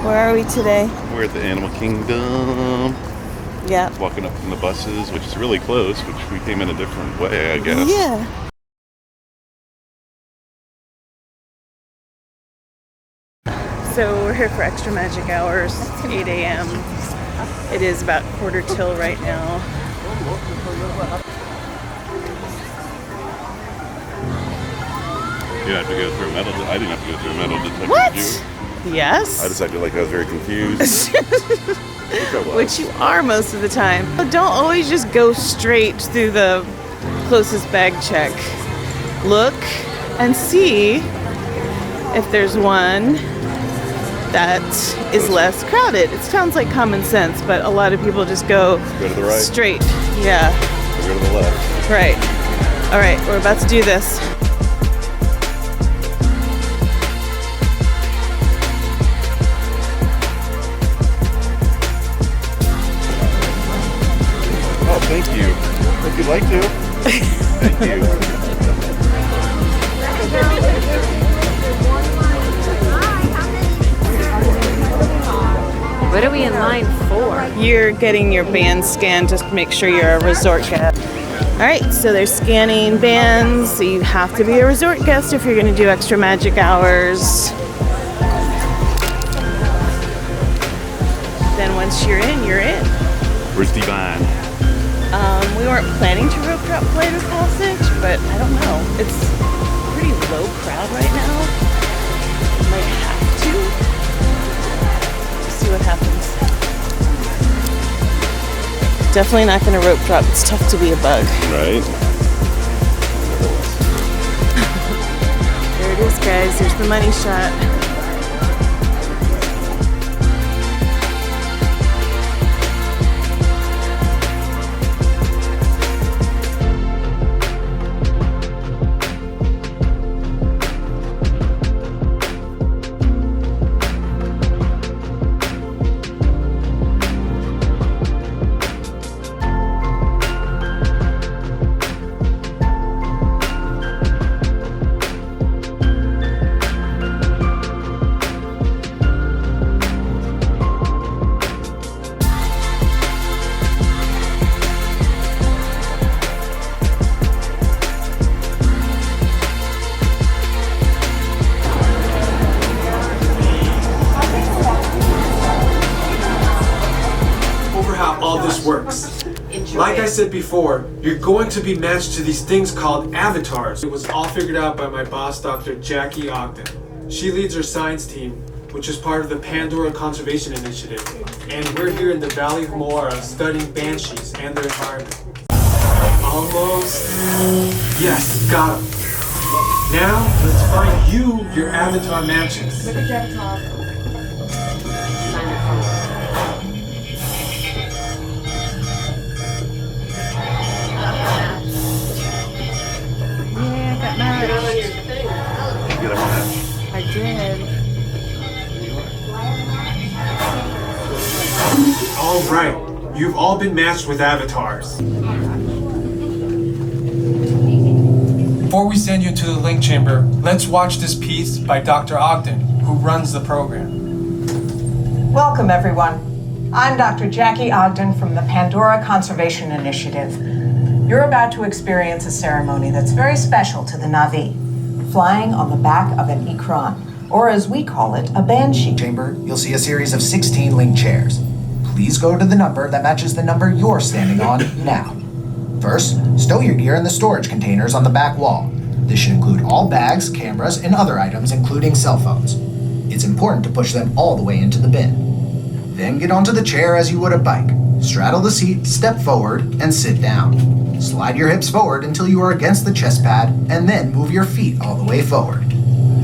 Where are we today? We're at the Animal Kingdom. Yeah. Walking up from the buses, which is really close, which we came in a different way, I guess. Yeah. So we're here for Extra Magic Hours, 8 a.m. It is about 1:45 right now. You have to go through a metal. I didn't have to go through a metal detector. What? Did you? Yes. I just acted like I was very confused. Which you are most of the time. But don't always just go straight through the closest bag check. Look and see if there's one that is less crowded. It sounds like common sense, but a lot of people just go to the right. Straight. Yeah. Go to the left. Right. All right, we're about to do this. Oh, thank you. If you'd like to. Thank you. What are we in line for? You're getting your band scanned just to make sure you're a resort guest. All right, so they're scanning bands. So you have to be a resort guest if you're going to do Extra Magic Hours. Then once you're in, you're in. Where's Divine? We weren't planning to rope drop Flight of Passage, but I don't know. It's pretty low crowd right now. Might have to. See what happens. Definitely not going to rope drop. It's tough to be a bug. Right. There it is, guys. There's the money shot. All this works. Like I said before, you're going to be matched to these things called avatars. It was all figured out by my boss, Dr. Jackie Ogden. She leads our science team, which is part of the Pandora Conservation Initiative. And we're here in the Valley of Moara studying banshees and their environment. Almost. Yes, got him. Now, let's find you your avatar matches. I did. All right, you've all been matched with avatars. Before we send you to the link chamber, let's watch this piece by Dr. Ogden, who runs the program. Welcome, everyone. I'm Dr. Jackie Ogden from the Pandora Conservation Initiative. You're about to experience a ceremony that's very special to the Na'vi, flying on the back of an ikran, or as we call it, a banshee. Chamber, you'll see a series of 16 link chairs. Please go to the number that matches the number you're standing on now. First, stow your gear in the storage containers on the back wall. This should include all bags, cameras, and other items, including cell phones. It's important to push them all the way into the bin. Then get onto the chair as you would a bike. Straddle the seat, step forward, and sit down. Slide your hips forward until you are against the chest pad, and then move your feet all the way forward.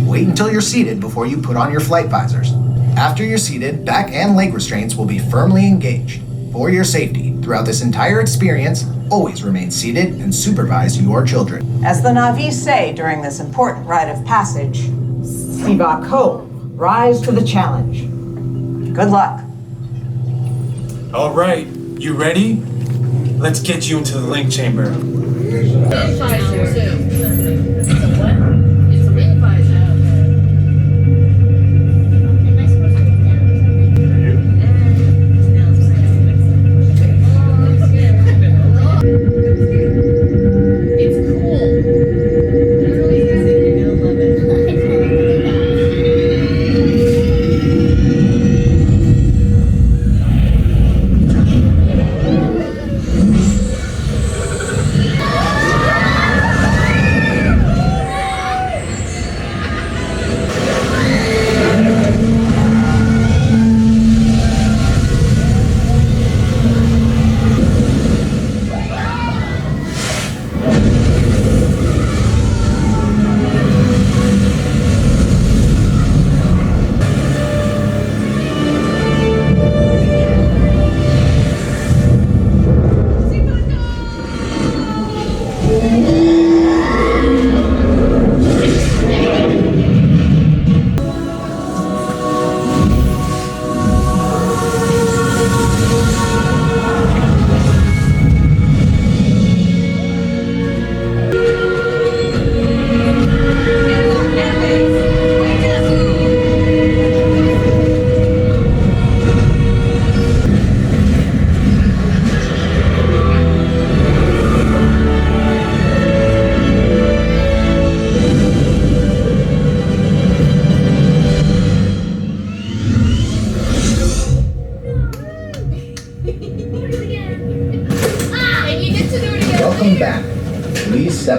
Wait until you're seated before you put on your flight visors. After you're seated, back and leg restraints will be firmly engaged. For your safety, throughout this entire experience, always remain seated and supervise your children. As the Na'vi say during this important rite of passage, Siva Ko, rise to the challenge. Good luck. All right, you ready? Let's get you into the link chamber.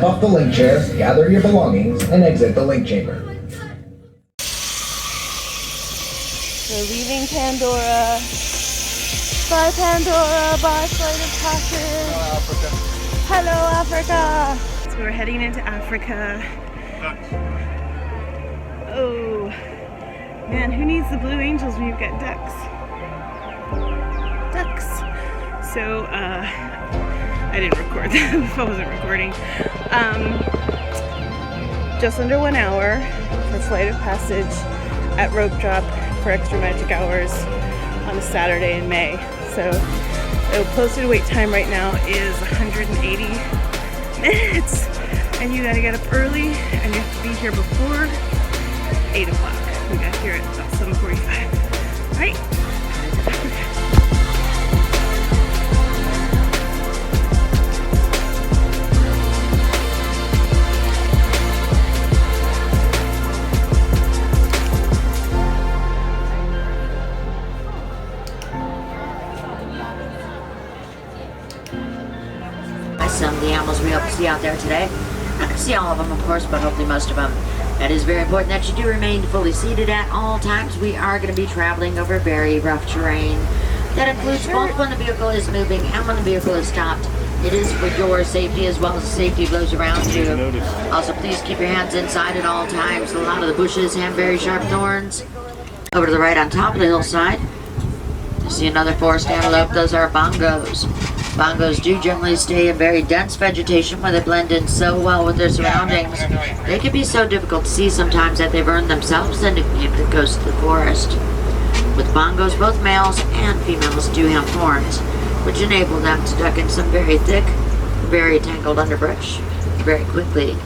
off the link chair, gather your belongings, and exit the link chamber. We're leaving Pandora. Bye, Pandora. Bye, Flight of Passage. Hello, Africa. So we're heading into Africa. Oh, man, who needs the Blue Angels when you've got ducks? Ducks. So, I didn't record that if I wasn't recording. Just under 1 hour for Flight of Passage at Rope Drop for extra magic hours on a Saturday in May. So the posted wait time right now is 180 minutes. And you gotta get up early and you have to be here before 8 o'clock. We got here at about 7:45. All right. Some of the animals we hope to see out there today. Not going to see all of them, of course, but hopefully most of them. It is very important that you do remain fully seated at all times. We are going to be traveling over very rough terrain. That includes both when the vehicle is moving and when the vehicle is stopped. It is for your safety as well as the safety of those around you. Also, please keep your hands inside at all times. A lot of the bushes have very sharp thorns. Over to the right on top of the hillside, you see another forest antelope. Those are bongos. Bongos do generally stay in very dense vegetation where they blend in so well with their surroundings. They can be so difficult to see sometimes that they've earned themselves the nickname the ghost of the forest. With bongos, both males and females do have horns, which enable them to duck in some very thick, very tangled underbrush very quickly.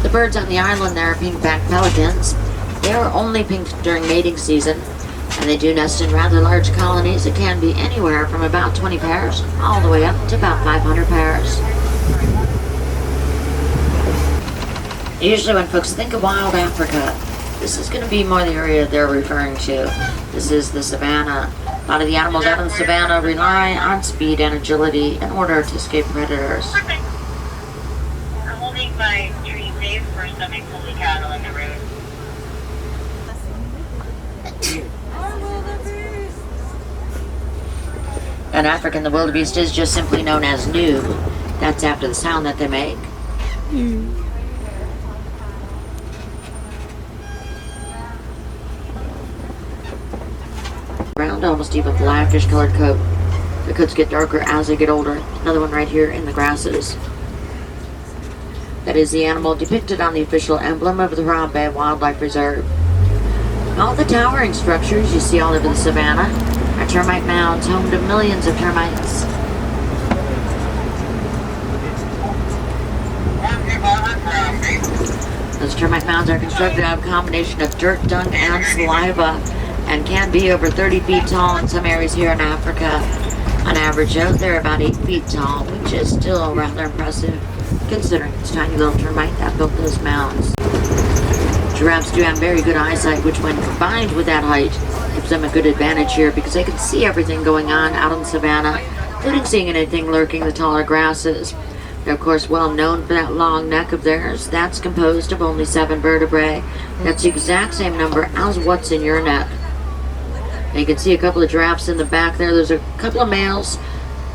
The birds on the island there are pink-backed pelicans. They are only pink during mating season, and they do nest in rather large colonies. It can be anywhere from about 20 pairs all the way up to about 500 pairs. Usually when folks think of wild Africa, this is going to be more the area they're referring to. This is the savannah. A lot of the animals out in the savannah rely on speed and agility in order to escape predators. I'm holding my tree safe for stomach fully cattle in the road. In African, the wildebeest is just simply known as noob. That's after the sound that they make. Round, almost even blackish colored coat. The coats get darker as they get older. Another one right here in the grasses. That is the animal depicted on the official emblem of the Harambe Wildlife Reserve. All the towering structures you see all over the savannah are termite mounds home to millions of termites. Those termite mounds are constructed out of a combination of dirt, dung, and saliva, and can be over 30 feet tall in some areas here in Africa. On average, they're about 8 feet tall, which is still rather impressive, considering it's tiny little termite that built those mounds. Giraffes do have very good eyesight, which when combined with that height, gives them a good advantage here because they can see everything going on out in the savannah, including seeing anything lurking in the taller grasses. They're of course well known for that long neck of theirs. That's composed of only 7 vertebrae. That's the exact same number as what's in your neck. And you can see a couple of giraffes in the back there. There's a couple of males.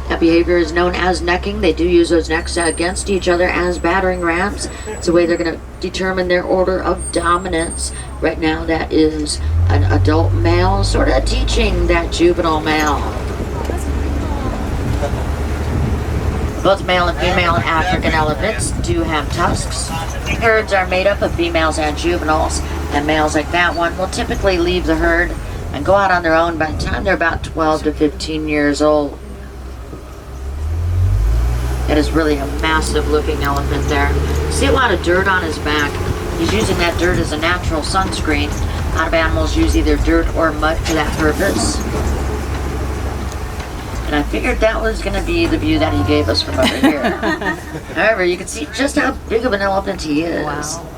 That behavior is known as necking. They do use those necks against each other as battering rams. It's a way they're going to determine their order of dominance. Right now that is an adult male sort of teaching that juvenile male. Both male and female African elephants do have tusks. Herds are made up of females and juveniles, and males like that one will typically leave the herd and go out on their own by the time they're about 12 to 15 years old. That is really a massive looking elephant there. You see a lot of dirt on his back. He's using that dirt as a natural sunscreen. A lot of animals use either dirt or mud for that purpose. And I figured that was going to be the view that he gave us from over here. However, you can see just how big of an elephant he is. Wow.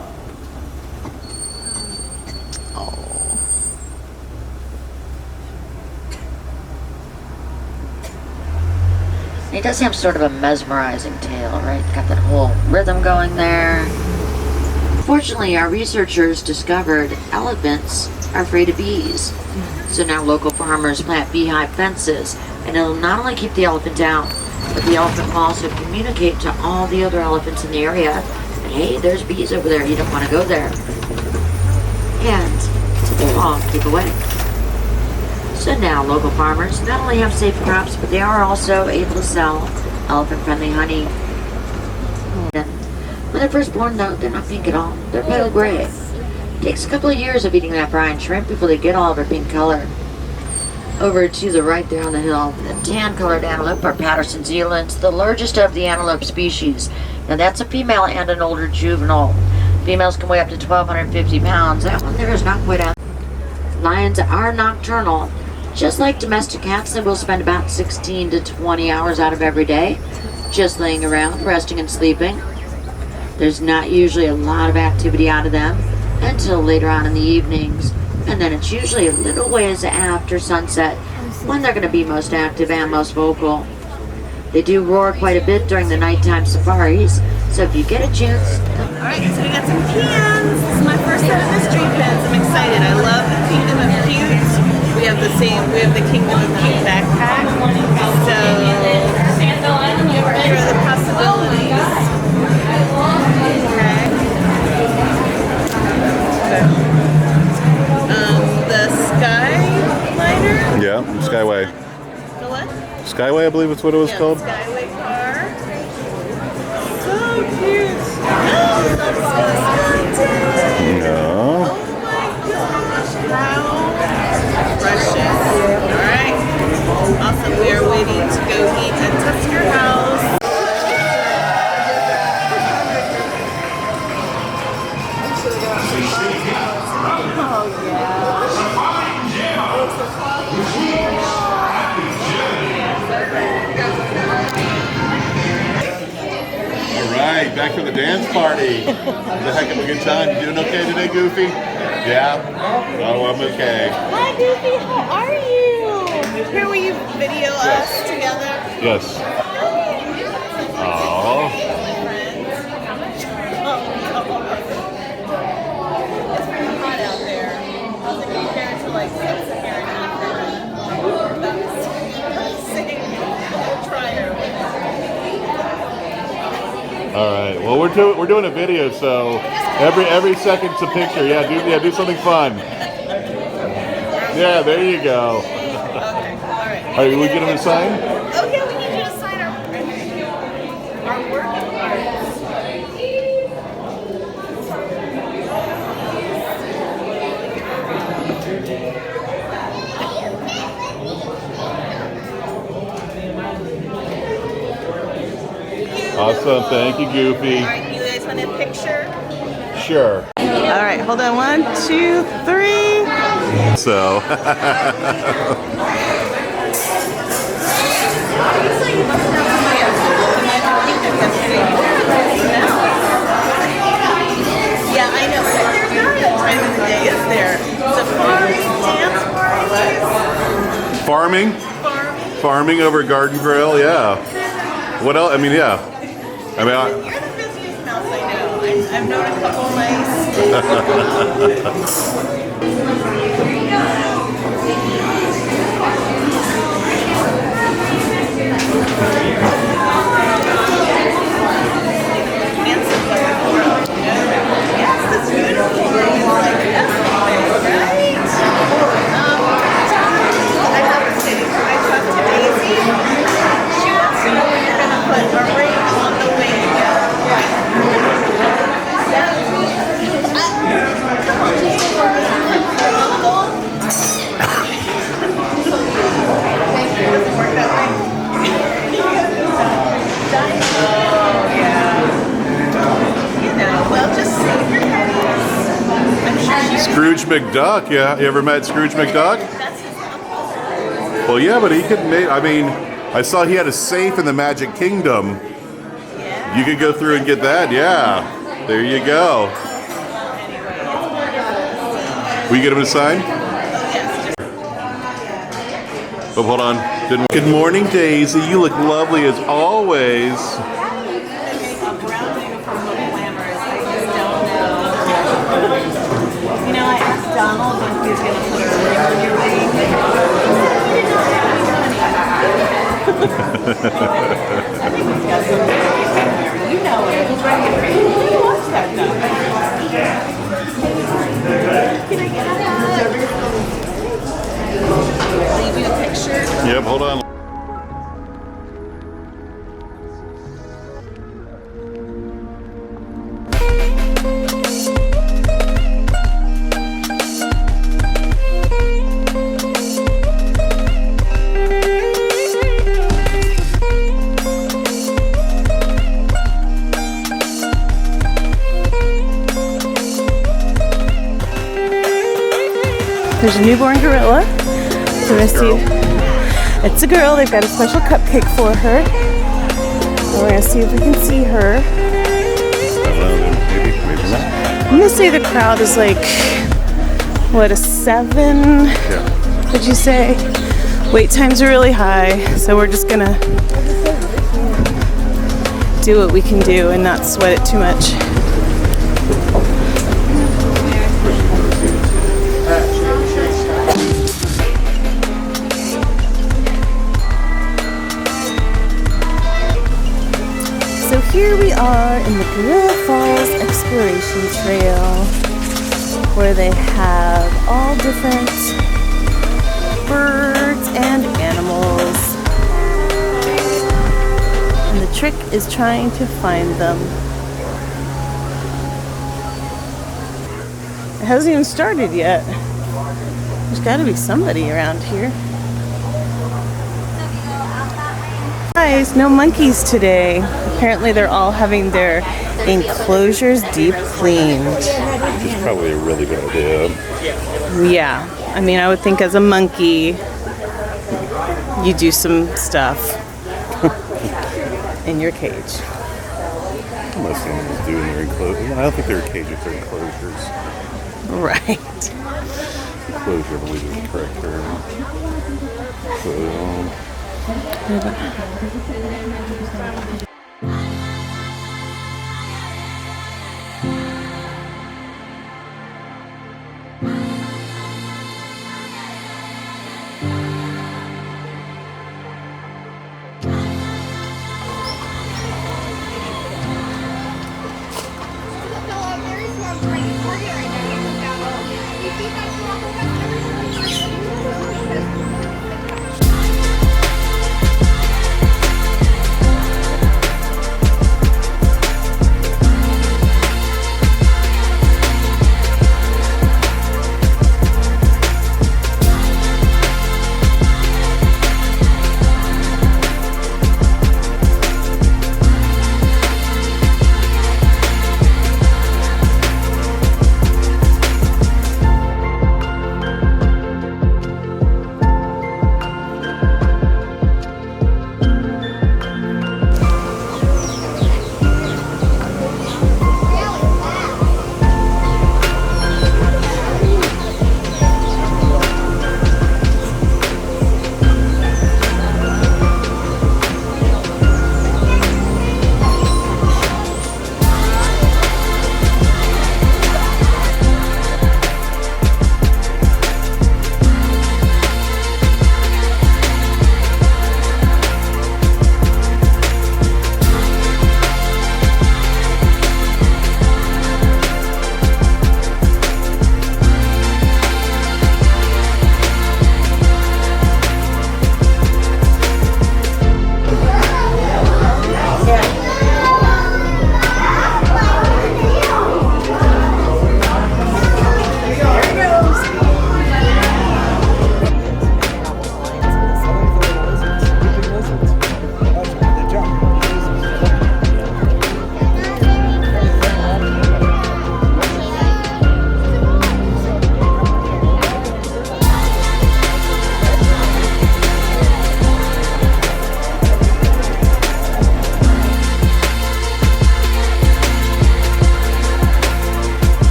He does have sort of a mesmerizing tail, right? Got that whole rhythm going there. Fortunately, our researchers discovered elephants are afraid of bees. So now local farmers plant beehive fences, and it'll not only keep the elephant down, but the elephant will also communicate to all the other elephants in the area, and hey, there's bees over there, you don't want to go there. And they'll all keep away. So now local farmers not only have safe crops, but they are also able to sell elephant-friendly honey. When they're first born, though, they're not pink at all. They're pale gray. It takes a couple of years of eating that brine shrimp before they get all of their pink color. Over to the right there on the hill, the tan-colored antelope are Patterson Zealands, the largest of the antelope species. Now that's a female and an older juvenile. Females can weigh up to 1,250 pounds. That one there is not quite out. Lions are nocturnal. Just like domestic cats, they will spend about 16 to 20 hours out of every day just laying around, resting and sleeping. There's not usually a lot of activity out of them until later on in the evenings, and then it's usually a little ways after sunset when they're going to be most active and most vocal. They do roar quite a bit during the nighttime safaris, so if you get a chance... Alright, so we got some cans. This is my first set of mystery pens. I'm excited. I love the Kingdom of Cute. We have the Kingdom of Cute backpack. So, here are the possibilities. Okay. The Skyliner. Yeah, Skyway. The what? Skyway, I believe it's what it was called. Skyway car. So cute. That's so stunted. No. Oh my gosh, how precious. Alright. Awesome. We are waiting to go eat at Tusker House. Alright, back from the dance party. It was a heck of a good time. You doing okay today, Goofy? Yeah? Oh, I'm okay. Hi Goofy, how are you? Here, will you video us together? Yes. Oh. It's pretty hot out there. How's it compared to like Sub-Saharan Africa? All right. Well, we're doing a video, so every second's a picture. Yeah, do something fun. Yeah, there you go. Okay, all right. All right, we get him a sign? Oh yeah, we need you to sign our work of art. Awesome. Thank you, Goofy. All right, you guys want a picture? Sure. All right, hold on. 1, 2, 3. So. Yeah, I know. But there's not a time of the day, is there? Safari, dance parties, Farming over Garden Grill. Yeah. What else? I mean, yeah. I mean, You're the busiest mouse I know. I've known a couple nice. Yes, that's beautiful. Like everything, right? I have to say, I talked to Daisy. She wants to know when you're going to put a ring on the wing. Come on, just Scrooge McDuck, yeah. You ever met Scrooge McDuck? Well, yeah, but he could make, I mean, I saw he had a safe in the Magic Kingdom. You could go through and get that, yeah. There you go. Will you get him a sign? Oh, hold on. Good morning, Daisy. You look lovely as always. You know, I asked Donald if he was going to put a ring on your ring. I think he's got some very, you know it. He's ready for you. You watch that though. Can I get out? Leave you a picture? Yep, hold on. There's a newborn gorilla. So we're gonna see. It's a girl. They've got a special cupcake for her. So we're gonna see if we can see her. Maybe not. I'm gonna say the crowd is like, what, a 7? Yeah. Would you say? Wait times are really high, so we're just gonna do what we can do and not sweat it too much. So here we are in the Gorilla Falls Exploration Trail, where they have all different birds and animals. And the trick is trying to find them. It hasn't even started yet. There's got to be somebody around here. Guys, no monkeys today. Apparently they're all having their enclosures deep cleaned. It's probably a really good idea. Yeah, I mean, I would think as a monkey, you do some stuff in your cage. Most animals do in their enclosures. I don't think they're cages, they're enclosures. Right. Enclosure, I believe, is the correct term. So,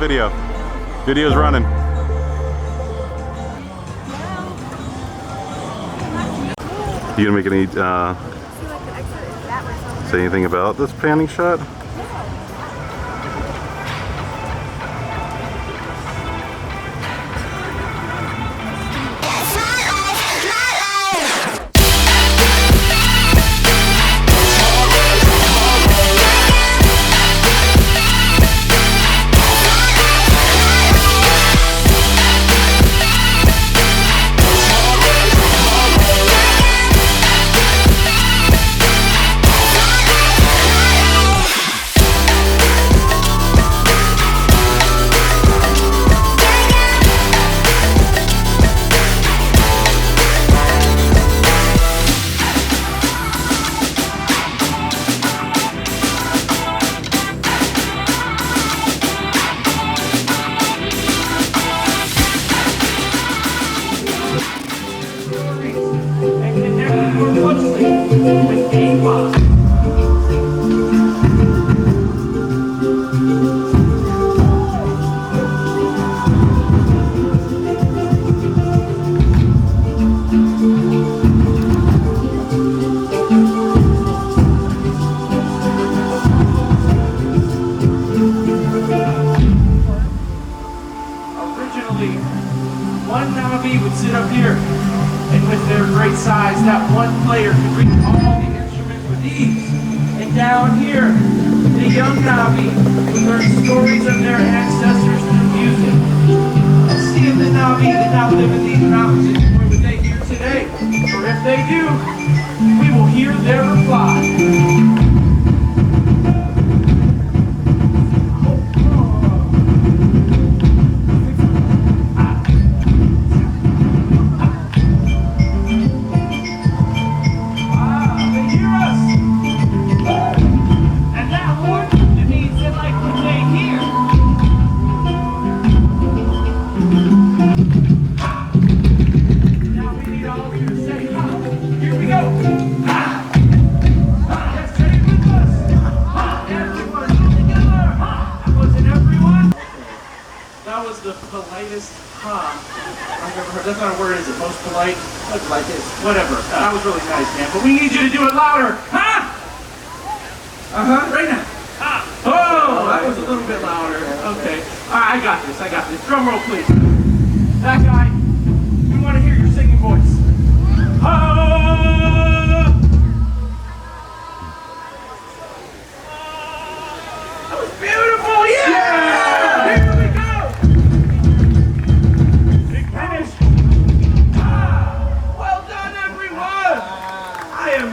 video. Video's running. You gonna make any, say anything about this panning shot? One Navi would sit up here, and with their great size, that one player could reach all the instruments with ease. And down here, the young Navi would learn stories of their ancestors through music. Let's see if the Navi that now live in these mountains anymore would they hear today. For if they do, we will hear their reply. That's not a word, is it? Most polite? Like this. Whatever. That was really nice, man. But we need you to do it louder. Huh? Uh-huh. Right now. Oh, that was a little bit louder. Okay. All right, I got this. I got this. Drum roll, please. That guy, we want to hear your singing voice. That was beautiful. Yeah! Here we go. Big finish.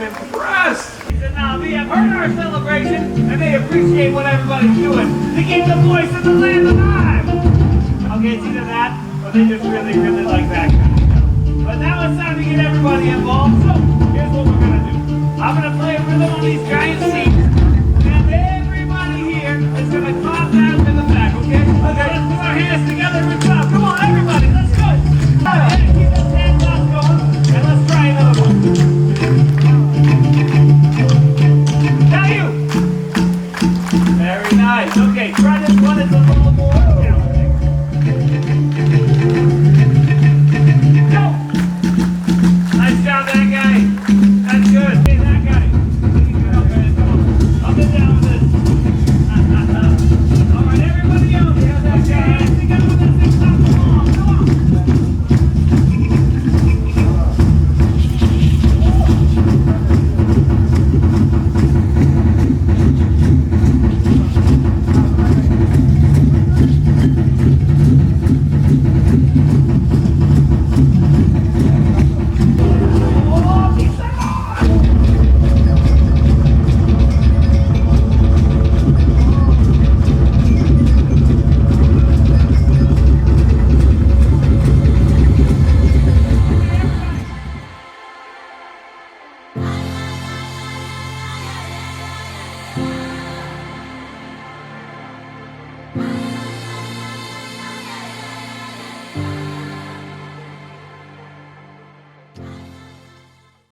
Impressed! Now we have heard our celebration and they appreciate what everybody's doing to keep the voice of the land alive! Okay, it's either that or they just really like that kind of stuff. But now it's time to get everybody involved, so